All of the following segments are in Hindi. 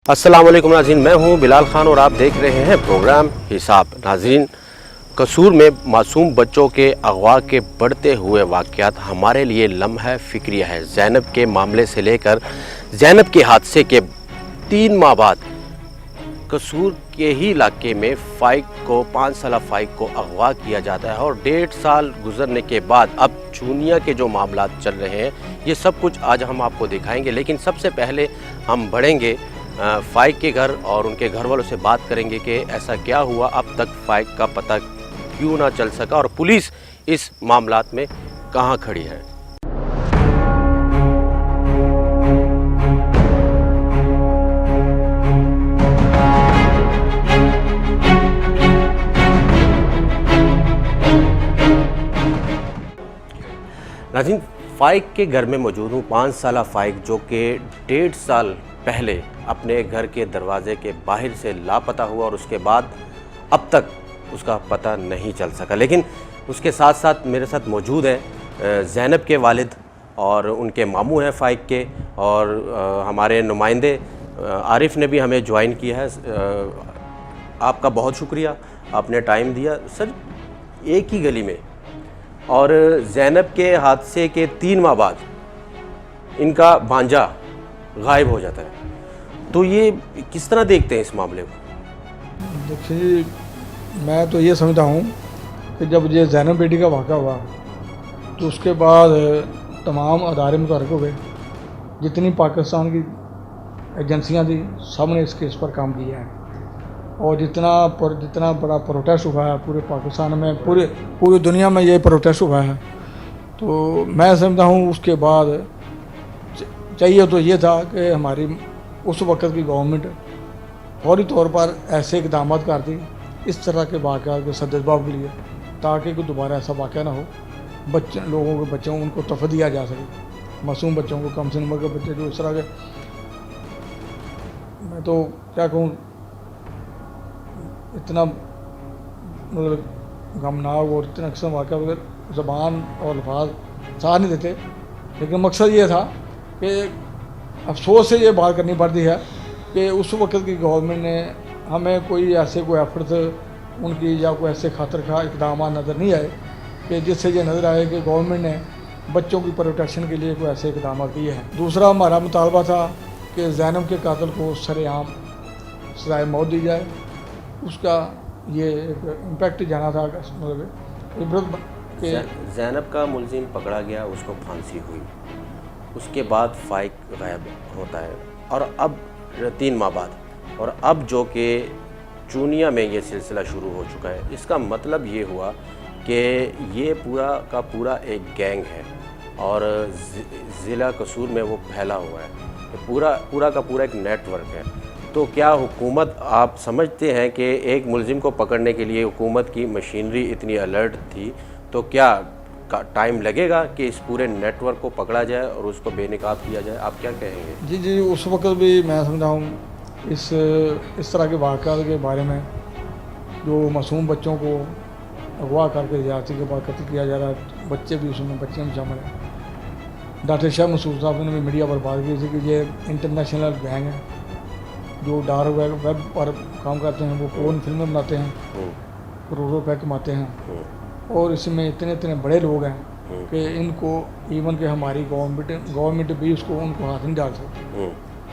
अस्सलाम वालेकुम नाज़रीन, मैं हूं बिलाल खान और आप देख रहे हैं प्रोग्राम हिसाब। नाज़रीन, कसूर में मासूम बच्चों के अगवा के बढ़ते हुए वाक़यात हमारे लिए लम्हा फ़िक्रिया है। ज़ैनब के मामले से लेकर ज़ैनब के हादसे के 3 माह बाद कसूर के ही इलाके में फ़ाइक को 5 साला फ़ाइक को अगवा किया जाता है और 1.5 साल गुजरने के बाद अब चूनिया के जो मामलात चल रहे हैं, ये सब कुछ आज हम आपको दिखाएंगे। लेकिन सबसे पहले हम बढ़ेंगे फ़ाइक के घर और उनके घर वालों से बात करेंगे कि ऐसा क्या हुआ, अब तक फ़ाइक का पता क्यों ना चल सका और पुलिस इस मामलात में कहां खड़ी है। नाज़रीन, फ़ाइक के घर में मौजूद हूँ। 5 साला फ़ाइक जो कि 1.5 साल पहले अपने घर के दरवाजे के बाहर से लापता हुआ और उसके बाद अब तक उसका पता नहीं चल सका। लेकिन उसके साथ साथ मेरे साथ मौजूद हैं ज़ैनब के वालिद और उनके मामू हैं फ़ाइक के, और हमारे नुमाइंदे आरिफ ने भी हमें ज्वाइन किया है। आपका बहुत शुक्रिया, आपने टाइम दिया। सर, एक ही गली में और ज़ैनब के हादसे के 3 माह बाद इनका भांजा गायब हो जाता है, तो ये किस तरह देखते हैं इस मामले को? देखिए, मैं तो ये समझता हूँ कि जब ये ज़ैनब बेटी का वाक़ा हुआ तो उसके बाद तमाम अदारे मुतहर्रिक हो गए। जितनी पाकिस्तान की एजेंसियाँ थी, सब ने इस केस पर काम किया है और जितना बड़ा प्रोटेस्ट हुआ है पूरे पाकिस्तान में, पूरी दुनिया में ये प्रोटेस्ट हुआ है। तो मैं समझता हूँ उसके बाद चाहिए तो ये था कि हमारी उस वक़्त की गवर्नमेंट फौरी तौर पर ऐसे इक़दाम करती इस तरह के वाक़यात के सद्दबाव के लिए, ताकि कोई दोबारा ऐसा वाक़या ना हो। बच्चों उनको तोहफ़ा दिया जा सके, मासूम बच्चों को, कम से उम्र के बच्चे जो इस तरह के, मैं तो क्या कहूँ, इतना मतलब गमनाक और इतना किस्म वाक़या वगैरह ज़बान और अल्फाज साथ नहीं देते। लेकिन मकसद ये था कि अफसोस से ये बात करनी पड़ती है कि उस वक़्त की गवर्नमेंट ने हमें कोई एफर्ट्स उनकी या कोई ऐसे खातर खा इक़दाम नज़र नहीं आए कि जिससे ये नज़र आए कि गवर्नमेंट ने बच्चों की प्रोटेक्शन के लिए कोई ऐसे इक़दाम किए हैं। दूसरा हमारा मुतालबा था कि ज़ैनब के कातिल को सरेआम सज़ाए मौत दी जाए। उसका ये एक इम्पैक्ट जाना था, मतलब इबरत के ज़ैनब का मुलजिम पकड़ा गया, उसको फांसी हुई, उसके बाद फ़ाइक गायब होता है और अब 3 माह बाद, और अब जो कि चूनिया में ये सिलसिला शुरू हो चुका है। इसका मतलब ये हुआ कि ये पूरा का पूरा एक गैंग है और ज़िला कसूर में वो फैला हुआ है, पूरा का पूरा एक नेटवर्क है। तो क्या हुकूमत, आप समझते हैं कि एक मुलजिम को पकड़ने के लिए हुकूमत की मशीनरी इतनी अलर्ट थी, तो क्या टाइम लगेगा कि इस पूरे नेटवर्क को पकड़ा जाए और उसको बेनकाब किया जाए? आप क्या कहेंगे? जी, उस वक़्त भी मैं समझता हूँ इस तरह के वाक़यात के बारे में, जो मासूम बच्चों को अगवा करके ज़्यादती के बाद कत्ल किया जा रहा है, बच्चे भी शामिल हैं। डॉक्टर शाह मसूद साहब ने भी मीडिया पर बात की थी कि ये इंटरनेशनल गैंग है जो डार्क वेब पर काम करते हैं, वो पोर्न फिल्में बनाते हैं, करोड़ों रुपये कमाते हैं और इसमें इतने बड़े लोग हैं कि इनको इवन के हमारी गवर्नमेंट भी उनको हाथ नहीं डाल सकती।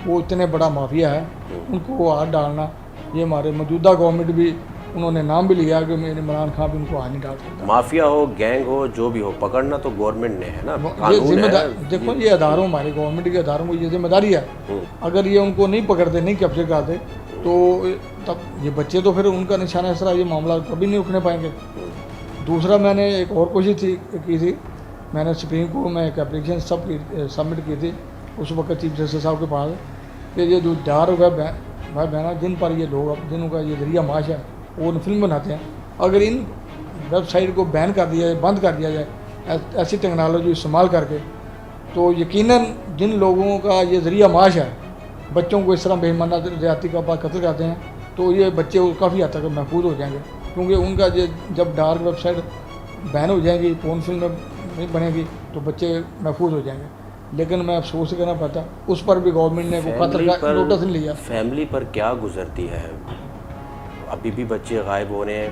वो इतने बड़ा माफिया है, उनको हाथ डालना, ये हमारे मौजूदा गवर्नमेंट भी, उन्होंने नाम भी लिया कि मेरे इमरान खान भी उनको हाथ नहीं डाल सकता। माफिया हो, गैंग हो, जो भी हो, पकड़ना तो गवर्नमेंट ने है ना, ये जिम्मेदारी, देखो ये अदारों, हमारे गवर्नमेंट के अदारों को ये जिम्मेदारी है। अगर ये उनको नहीं पकड़ते, नहीं कैप्चर करते, तो तब ये बच्चे तो फिर उनका निशाना इस तरह ये मामला कभी नहीं उठने पाएंगे। दूसरा, मैंने एक और कोशिश की थी, मैंने सुप्रीम कोर्ट में एक एप्लीकेशन सबमिट की थी उस वक्त चीफ जस्टिस साहब के पास, कि ये जो डार्क वेब है जिन पर ये लोग, जिनका ये जरिया माश है, वो फिल्म बनाते हैं, अगर इन वेबसाइट को बैन कर दिया जाए, बंद कर दिया जाए ऐसी टेक्नोलॉजी इस्तेमाल करके, तो यकीनन जिन लोगों का ये जरिया माश है, बच्चों को इस तरह बेईमाना ज़्यादती का कत्ल करते हैं, तो ये बच्चे काफ़ी हद तक महफूज हो जाएंगे। क्योंकि उनका जब डार्क वेबसाइट बैन हो जाएगी, पोर्न फिल्म नहीं बनेगी, तो बच्चे महफूज हो जाएंगे। लेकिन मैं अफसोस कहना पड़ता, उस पर भी गवर्नमेंट ने कोई खतर का नोटिस नहीं लिया। फैमिली पर क्या गुजरती है? अभी भी बच्चे गायब हो रहे हैं,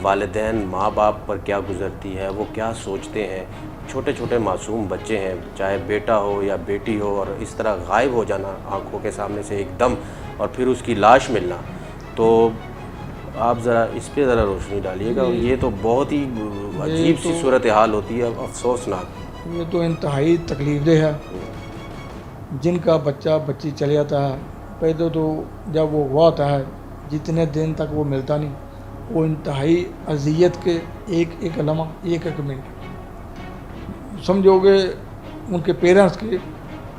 वालिदैन माँ बाप पर क्या गुजरती है, वो क्या सोचते हैं? छोटे छोटे मासूम बच्चे हैं, चाहे बेटा हो या बेटी हो, और इस तरह गायब हो जाना आंखों के सामने से एकदम, और फिर उसकी लाश मिलना। तो आप ज़रा इस पे ज़रा रोशनी डालिएगा। ये तो बहुत ही अजीब सी सूरत हाल होती है, अफसोसनाक। ये तो इंतहाई तकलीफदेह है। जिनका बच्चा बच्ची चले जाता है, पहले तो जब वो हुआ होता है जितने दिन तक वो मिलता नहीं, वो इंतहाई अजियत के एक एक लम्हा, एक एक मिनट समझोगे उनके पेरेंट्स के,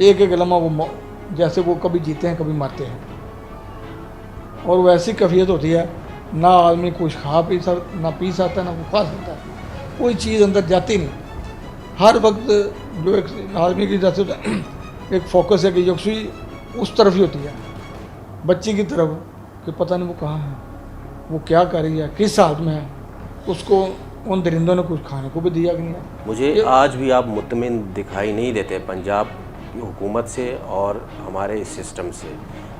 एक एक लम्हा वो जैसे वो कभी जीते हैं कभी मरते हैं। और वैसी कैफियत होती है, ना आदमी कुछ खा पी सकता, ना पी सकता, ना वो खा सकता, कोई चीज़ अंदर जाती नहीं। हर वक्त जो एक आदमी की जैसे एक फोकस है कि यकसुई उस तरफ ही होती है, बच्ची की तरफ, कि पता नहीं वो कहाँ है, वो क्या कर रही है, किस हालत में है, उसको उन दरिंदों ने कुछ खाने को भी दिया कि नहीं है। मुझे आज भी आप मुतमिन दिखाई नहीं देते पंजाब की हुकूमत से और हमारे इस सिस्टम से।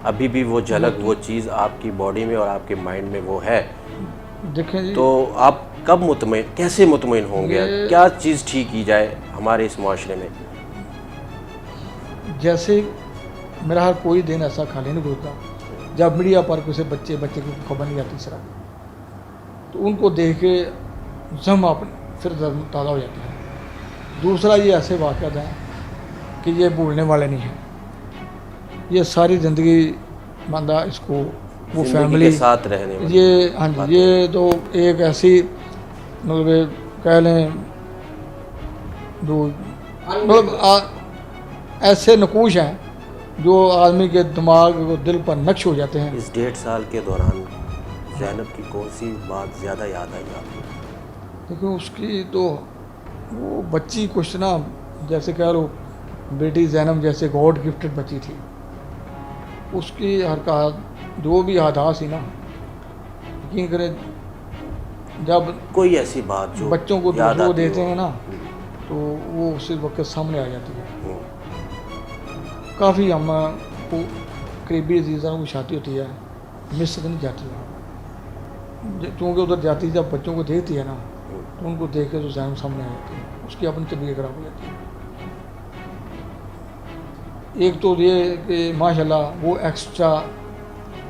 अभी भी वो झलक, वो चीज़ आपकी बॉडी में और आपके माइंड में वो है। देखें जी, तो आप कब मुतमिन, कैसे मुतमिन होंगे? क्या चीज़ ठीक की जाए हमारे इस माशरे में? जैसे मेरा हर कोई दिन ऐसा खाली नहीं गुजरता जब मीडिया पर किसी बच्चे की खबर नहीं आती सर, तो उनको देख के जम अपने फिर ताज़ा हो जाता है। दूसरा, ये ऐसे वाक़यात हैं कि ये भूलने वाले नहीं हैं, ये सारी ज़िंदगी बंदा इसको वो फैमिली के साथ रहने वाली ये, हाँ जी, ये तो एक ऐसी मतलब कह लें जो मतलब ऐसे नकूश हैं जो आदमी के दिमाग को दिल पर नक्श हो जाते हैं। इस 1.5 साल के दौरान ज़ैनब की कौन सी बात ज़्यादा याद आई आपको? देखो उसकी तो वो बच्ची कुछ ना, जैसे कह लो बेटी ज़ैनब जैसे गॉड गिफ्टेड बच्ची थी, उसकी हरकत जो भी हादसा ही ना, यकीन करें जब कोई ऐसी बात जो बच्चों को याद वो आती देते हो? हैं ना, तो वो उसी वक्त सामने आ जाती है। काफ़ी हम को करीबी अजीज़ों की शादी होती है, मिस से नहीं जाती है, क्योंकि उधर जाती जब बच्चों को देखती है ना, तो उनको देख के जो ज़ैनब सामने आ जाती है, उसकी अपनी तबीयत खराब हो जाती है। एक तो ये कि माशाल्लाह वो एक्स्ट्रा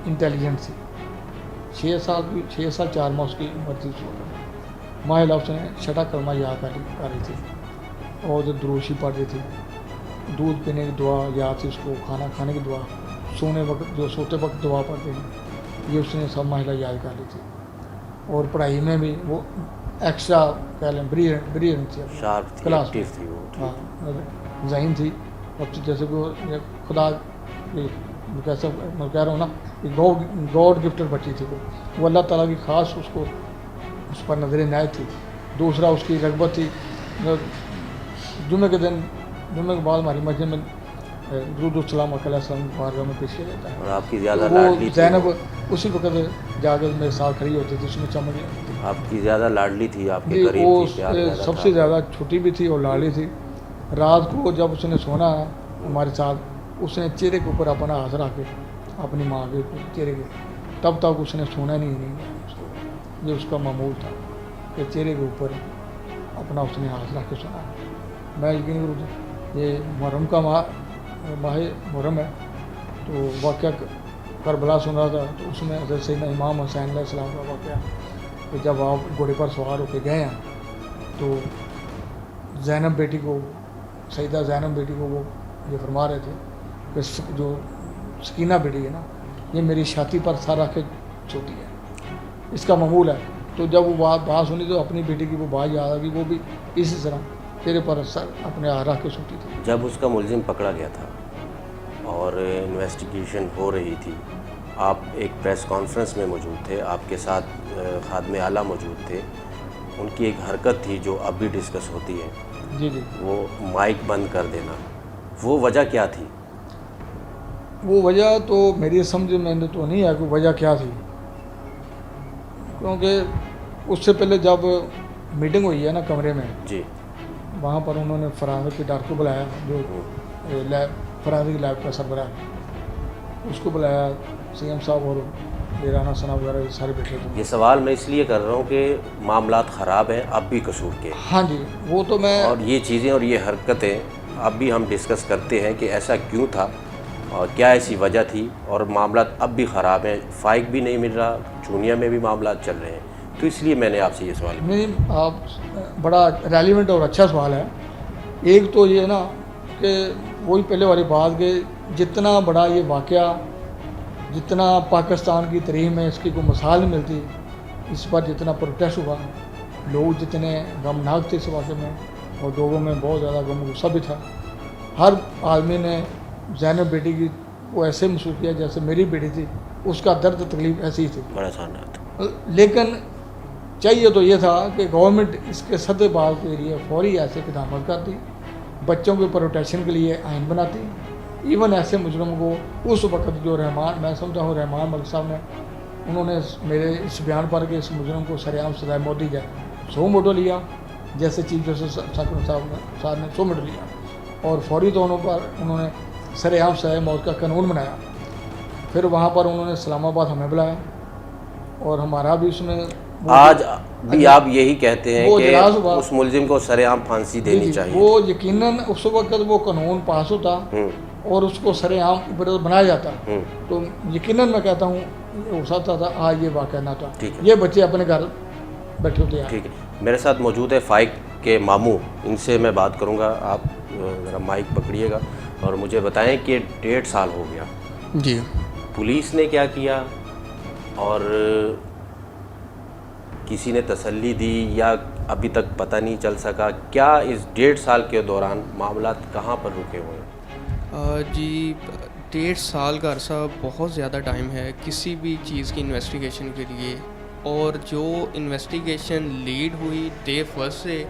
इंटेलिजेंट थी, 6 साल 4 माह उसकी उम्र थी। माशाल्लाह उसने छठा कलमा याद कर रही थी और जो दुरूशी पढ़ रही थी, दूध पीने की दुआ याद थी उसको, खाना खाने की दुआ, सोने वक्त जो सोते वक्त दुआ पढ़ते हैं, ये उसने सब माशाल्लाह याद कर ली थी। और पढ़ाई में भी वो एक्स्ट्रा कह लें ब्रिलियंट थी, शार्प थी, क्लास एक्टिव थी वो। हाँ जहीन थी। अब जैसे कि खुदा कैसे मैं कह रहा हूँ ना कि गॉड गिफ्टेड बच्ची थी वो अल्लाह ताला की ख़ास उसको उस पर नजर इनायत थी। दूसरा उसकी रगबत थी, जुमे के दिन, जुमे के बाद हमारी मस्जिद में दुरूद-उस-सलाम बारगाह में पेश किया जाता है। और आपकी ज़्यादा तो लाडली वो थी? ज़ैनब उसी वक्त जाकर मेरे साथ खड़ी होती थी, उसमें चमक जाती थी। आपकी ज़्यादा लाडली थी, आपके जी, करीब वो थी, प्यार ज़्यादा सबसे था? ज़्यादा छोटी भी थी और लाडली थी। रात को जब उसने सोना है हमारे साथ, उसने चेहरे के ऊपर अपना हाथ रख के अपनी माँ के चेहरे के, तब तक उसने सोना नहीं उसको, ये उसका मामूल था कि चेहरे के ऊपर अपना उसने हाथ रख के सोना है। मैं यकीन करूँ ये मुहर्रम का माह मुहर्रम है, तो वाक़या करबला सुन रहा था, तो उसमें जैसे इमाम हुसैन अलैहिस्सलाम का वाक़या कि जब आप घोड़े पर सवार होकर गए हैं, तो ज़ैनब बेटी को, सईदा ज़ैनब बेटी को वो ये फरमा रहे थे कि जो सकीना बेटी है ना, ये मेरी छाती पर सर रख के सोती है, इसका मामूल है। तो जब वो बात सुनी तो अपनी बेटी की वो बात याद आ गई, वो भी इसी तरह तेरे पर सर अपने हाथ रख के सोती थी। जब उसका मुलजिम पकड़ा गया था और इन्वेस्टिगेशन हो रही थी, आप एक प्रेस कॉन्फ्रेंस में मौजूद थे, आपके साथ खादमे आला मौजूद थे। उनकी एक हरकत थी जो अब भी डिस्कस होती है, जी जी, वो माइक बंद कर देना, वो वजह क्या थी? वो वजह तो मेरी समझ में तो नहीं है कि वजह क्या थी, क्योंकि उससे पहले जब मीटिंग हुई है ना कमरे में, जी, वहाँ पर उन्होंने फरार के डॉक्टर को बुलाया जो लैब फराजी लैब का सरबराह, उसको बुलाया, सीएम साहब और राना सना वगैरह ये सारे बैठे थे। ये सवाल मैं इसलिए कर रहा हूँ कि मामलात ख़राब हैं अब भी कसूर के, हाँ जी, वो तो मैं, और ये चीज़ें और ये हरकतें अब भी हम डिस्कस करते हैं कि ऐसा क्यों था और क्या ऐसी वजह थी, और मामलात अब भी ख़राब हैं, फ़ाइक भी नहीं मिल रहा, चूनिया में भी मामलात चल रहे हैं। तो इसलिए मैंने आपसे ये सवाल किया। नहीं, आप बड़ा रेलिवेंट और अच्छा सवाल है। एक तो ये ना कि वही पहले वाली बात कि जितना बड़ा ये वाक़या, जितना पाकिस्तान की तारीख़ में इसकी कोई मिसाल नहीं मिलती, इस पर जितना प्रोटेस्ट हुआ, लोग जितने गमनाक थे इस वाक़े में, और लोगों में बहुत ज़्यादा गम गुस्सा भी था। हर आदमी ने ज़ैनब बेटी की वो ऐसे महसूस किया जैसे मेरी बेटी थी, उसका दर्द तकलीफ़ ऐसी ही थी। बड़ा शानदार। लेकिन चाहिए तो ये था कि गवर्नमेंट इसके सद्देबाज के लिए फौरी ऐसे इक़दाम करती, बच्चों के प्रोटेक्शन के लिए आइन बनाती। इवन ऐसे मुजरम को उस वक्त जो रहमान, मैं समझता हूँ रहमान मलिक साहब ने, उन्होंने मेरे इस बयान पर कि इस मुजरम को सरेआम सजाए मौत दी जाए, 100 मोटो लिया, जैसे चीफ जस्टिस साहब ने 100 मोटो लिया, और फौरी तौर पर उन्होंने सरेआम सजाए मौत का कानून बनाया। फिर वहाँ पर उन्होंने इस्लामाबाद हमें बुलाया, और हमारा भी उसमें आज भी आप यही कहते हैं वो इजलास कि हुआ। उस मुलजिम को सरेआम फांसी देनी चाहिए। वो यकीनन उस वक्त वो कानून पास होता और उसको सरेआम बनाया जाता, तो यकीनन मैं कहता हूँ हो सकता था आज ये वाक़या ना था, ये बच्चे अपने घर बैठे होते हैं। ठीक है, मेरे साथ मौजूद है फ़ाइक के मामू, इनसे मैं बात करूँगा। आप ज़रा माइक पकड़िएगा और मुझे बताएं कि 1.5 साल हो गया जी, पुलिस ने क्या किया, और किसी ने तसल्ली दी या अभी तक पता नहीं चल सका क्या इस 1.5 साल के दौरान मामलात कहाँ पर रुके हुए हैं? जी 1.5 साल का अरसा बहुत ज़्यादा टाइम है किसी भी चीज़ की इन्वेस्टिगेशन के लिए, और जो इन्वेस्टिगेशन लीड हुई डे फर्स्ट से,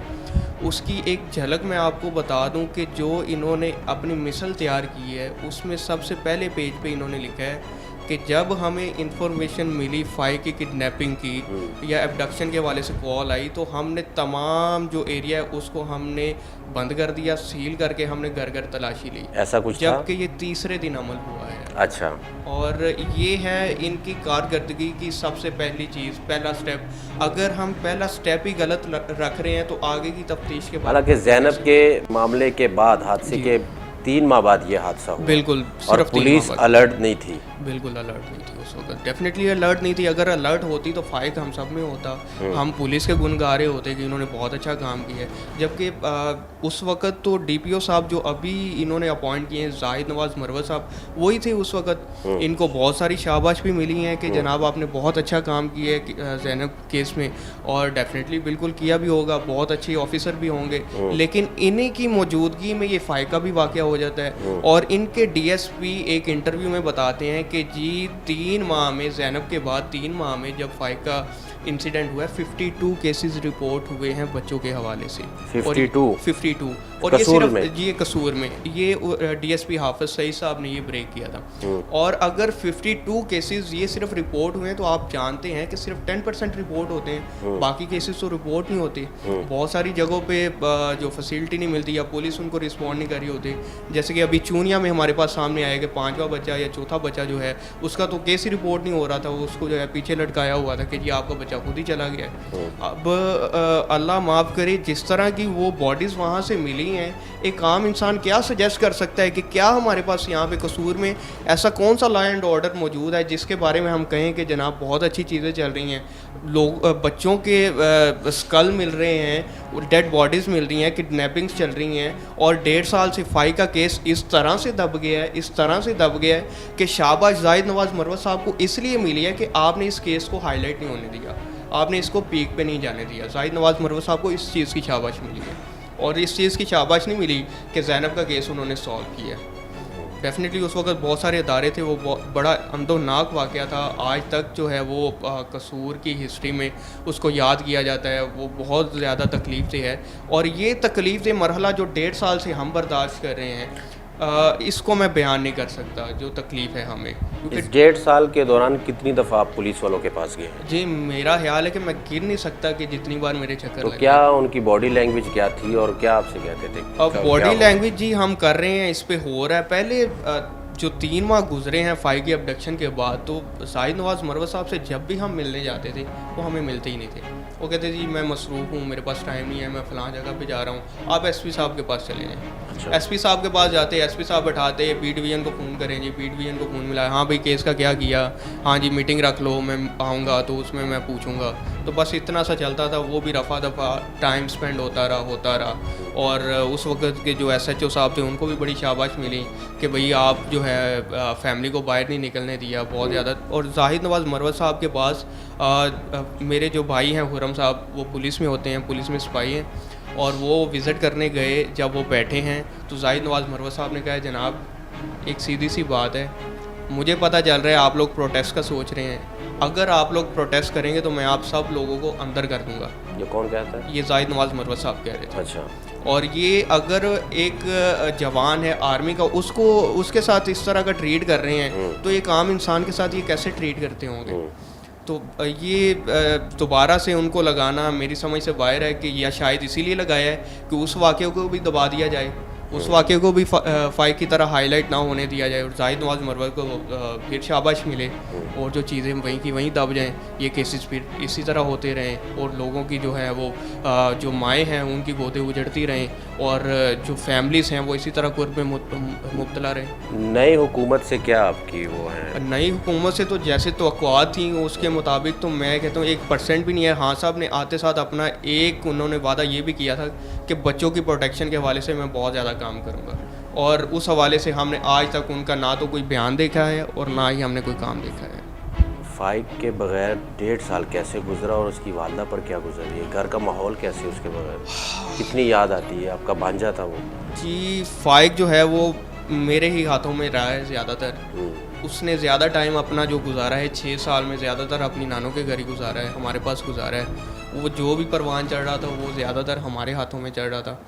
उसकी एक झलक मैं आपको बता दूं कि जो इन्होंने अपनी मिसल तैयार की है उसमें सबसे पहले पेज पे इन्होंने लिखा है कि जब हमें इंफॉर्मेशन मिली फ़ाइक की किडनैपिंग की या एब्डक्शन के वाले से कॉल आई, तो हमने तमाम जो एरिया है उसको हमने बंद कर दिया, सील करके हमने घर घर तलाशी ली। ऐसा कुछ था? जबकि ये तीसरे दिन अमल हुआ है। अच्छा, और ये है इनकी कारकर्दगी की सबसे पहली चीज़, पहला स्टेप। अगर हम पहला स्टेप ही गलत रख रहे हैं तो आगे की तफ्तीश के बाद, हालांकि ज़ैनब के मामले के बाद, हादसे के 3 माह बाद ये हादसा हुआ, बिल्कुल, और सिर्फ 3 पुलिस माह बाद। अलर्ट नहीं थी। बिल्कुल अलर्ट नहीं थी उस वक्त, डेफिनेटली अलर्ट नहीं थी। अगर अलर्ट होती तो फ़ाइक हम सब में होता, हम पुलिस के गुण गा रहे होते कि इन्होंने बहुत अच्छा काम किया है। जबकि उस वक्त तो डीपीओ साहब जो अभी इन्होंने अपॉइंट किए हैं, जाहिद नवाज़ मरवत साहब, वही थे उस वक्त। इनको बहुत सारी शाबाश भी मिली हैं कि जनाब आपने बहुत अच्छा काम किया है ज़ैनब केस में, और डेफिनेटली बिल्कुल किया भी होगा, बहुत अच्छे ऑफिसर भी होंगे। लेकिन इन्हीं की मौजूदगी में ये फ़ाइक का भी वाक़या हो जाता है, और इनके डीएसपी एक इंटरव्यू में बताते हैं कि जी 3 माह में, ज़ैनब के बाद 3 माह में जब फ़ाइक का इंसिडेंट हुआ है, 52 केसेस रिपोर्ट हुए हैं बच्चों के हवाले से। 52 और ये कसूर सिर्फ में? ये कसूर में, ये डीएसपी हाफिज सईद साहब ने ये ब्रेक किया था। और अगर 52 केसेस ये सिर्फ रिपोर्ट हुए हैं, तो आप जानते हैं कि सिर्फ 10% रिपोर्ट होते हैं, बाकी केसेस तो रिपोर्ट नहीं होते। बहुत सारी जगहों पे जो फैसिलिटी नहीं मिलती या पुलिस उनको रिस्पॉन्ड नहीं कर रही होती। जैसे कि अभी चूनिया में हमारे पास सामने आया कि 5वां बच्चा या चौथा बच्चा जो है उसका तो केस ही रिपोर्ट नहीं हो रहा था, उसको जो है पीछे लटकाया हुआ था कि जी आपका बच्चा खुद ही चला गया है। अब अल्लाह माफ़ करे, जिस तरह की वो बॉडीज़ वहाँ से मिली हैं, एक आम इंसान क्या सजेस्ट कर सकता है कि क्या हमारे पास यहाँ पे कसूर में ऐसा कौन सा लॉ एंड ऑर्डर मौजूद है जिसके बारे में हम कहें कि जनाब बहुत अच्छी चीज़ें चल रही हैं, लोग बच्चों के स्कल मिल रहे हैं, डेड बॉडीज़ मिल रही हैं, किडनैपिंग्स चल रही हैं, और 1.5 साल से फ़ाइक का केस इस तरह से दब गया है, इस तरह से दब गया है कि शाबाश जाहिद नवाज़ मरवत साहब को इसलिए मिली है कि आपने इस केस को हाईलाइट नहीं होने दिया, आपने इसको पीक पे नहीं जाने दिया। जाहिद नवाज़ मरवत साहब को इस चीज़ की शाबाश मिली है, और इस चीज़ की शाबाश नहीं मिली कि ज़ैनब का केस उन्होंने सॉल्व किया। डेफिनेटली उस वक्त बहुत सारे अदारे थे, वो बड़ा अंदोनाक वाक़या था। आज तक जो है वो कसूर की हिस्ट्री में उसको याद किया जाता है, वो बहुत ज़्यादा तकलीफ़ से है। और ये तकलीफ़ से मरहला जो 1.5 साल से हम बर्दाश्त कर रहे हैं, इसको मैं बयान नहीं कर सकता जो तकलीफ़ है हमें, क्योंकि इस 1.5 साल के दौरान कितनी दफ़ा आप पुलिस वालों के पास गए हैं? जी मेरा ख्याल है कि मैं गिन नहीं सकता कि जितनी बार मेरे चक्कर तो लगे। क्या उनकी बॉडी लैंग्वेज क्या थी और क्या आपसे कहते थे? अब क्या बॉडी हुआ? लैंग्वेज जी हम कर रहे हैं, इस पे हो रहा है। पहले जो 3 माह गुजरे हैं फाइक के अबडक्शन के बाद, तो शाहिद नवाज़ मरवत साहब से जब भी हम मिलने जाते थे वो हमें मिलते ही नहीं थे। वो कहते जी मैं मसरूफ़ हूँ, मेरे पास टाइम नहीं है, मैं फ़लाँ जगह पे जा रहा हूँ, आप एसपी साहब के पास चले जाएँ। अच्छा। एसपी साहब के पास जाते, एसपी साहब बैठाते, पी डिवीज़न को फ़ोन करें जी, पी डिवीज़न को फ़ोन मिला, हाँ भाई केस का क्या किया, हाँ जी मीटिंग रख लो, मैं आऊँगा तो उसमें मैं पूछूँगा। तो बस इतना सा चलता था, वो भी रफ़ा दफ़ा टाइम स्पेंड होता रहा। और उस वक्त के जो SHO साहब थे उनको भी बड़ी शाबाश मिली कि भई आप जो है फैमिली को बाहर नहीं निकलने दिया बहुत ज़्यादा। और शाहिद नवाज़ मरवत साहब के पास मेरे जो भाई हैं हुर्रम साहब, वो पुलिस में होते हैं, पुलिस में सिपाही हैं, और वो विज़िट करने गए। जब वो बैठे हैं तो शाहिद नवाज़ मरवत साहब ने कहा जनाब एक सीधी सी बात है, मुझे पता चल रहा है आप लोग प्रोटेस्ट का सोच रहे हैं, अगर आप लोग प्रोटेस्ट करेंगे तो मैं आप सब लोगों को अंदर कर दूंगा। ये कौन कहता है? ये शाहिद नवाज़ मरवत साहब कह रहे थे। अच्छा। और ये अगर एक जवान है आर्मी का, उसको उसके साथ इस तरह का ट्रीट कर रहे हैं, तो एक आम इंसान के साथ ये कैसे ट्रीट करते होंगे? तो ये दोबारा से उनको लगाना मेरी समझ से बाहर है कि या शायद इसीलिए लगाया है कि उस वाक़े को भी दबा दिया जाए, उस वाक़े को भी फाइक की तरह हाईलाइट ना होने दिया जाए, और शाहिद नवाज़ मरवत को फिर शाबाश मिले, और जो चीज़ें वहीं की वहीं दब जाएं, ये केसेस फिर इसी तरह होते रहें, और लोगों की जो है वो जो माएँ हैं उनकी गोदें उजड़ती रहें, और जो फैमिलीज़ हैं वो इसी तरह कुर्ब में मुब्तला रहें। नई हुकूमत से क्या आपकी वो है? नई हुकूमत से तो जैसे तवक्कुआत थी उसके मुताबिक तो मैं कहता हूँ 1% भी नहीं है। हाँ साहब ने आते साथ अपना एक उन्होंने वादा ये भी किया था कि बच्चों की प्रोटेक्शन के हवाले से मैं बहुत ज़्यादा काम करूँगा, और उस हवाले से हमने आज तक उनका ना तो कोई बयान देखा है और ना ही हमने कोई काम देखा है। फाइक के बगैर 1.5 साल कैसे गुजरा और उसकी वालदा पर क्या गुजरी है? घर का माहौल कैसे उसके बगैर? कितनी याद आती है? आपका भांजा था वो। जी फाइक जो है वो मेरे ही हाथों में रहा है ज़्यादातर। उसने ज़्यादा टाइम अपना जो गुजारा है 6 साल में ज़्यादातर अपनी नानों के घर ही गुजारा है, हमारे पास गुजारा है। वो जो भी परवान चढ़ रहा था वो ज़्यादातर हमारे हाथों में चढ़ रहा था,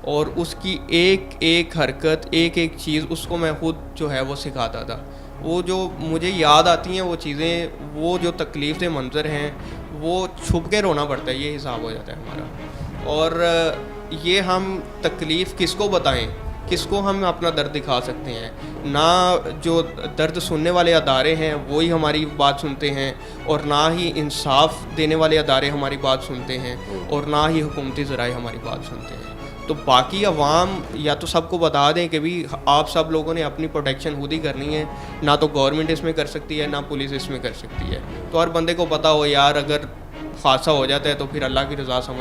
और उसकी एक एक हरकत, एक एक चीज़ उसको मैं खुद जो है वो सिखाता था। वो जो मुझे याद आती हैं वो चीज़ें, वो जो तकलीफ़ के मंज़र हैं, वो छुप के रोना पड़ता है, ये हिसाब हो जाता है हमारा। और ये हम तकलीफ़ किसको बताएं, किसको हम अपना दर्द दिखा सकते हैं? ना जो दर्द सुनने वाले अदारे हैं वो ही हमारी बात सुनते हैं, और ना ही इंसाफ देने वाले अदारे हमारी बात सुनते हैं, और ना ही हुकूमती ज़राए हमारी बात सुनते हैं। तो बाकी अवाम या तो सबको बता दें कि भी आप सब लोगों ने अपनी प्रोटेक्शन खुद ही करनी है, ना तो गवर्नमेंट इसमें कर सकती है, ना पुलिस इसमें कर सकती है। तो हर बंदे को पता हो यार अगर हादसा हो जाता है तो फिर अल्लाह की रज़ा समझ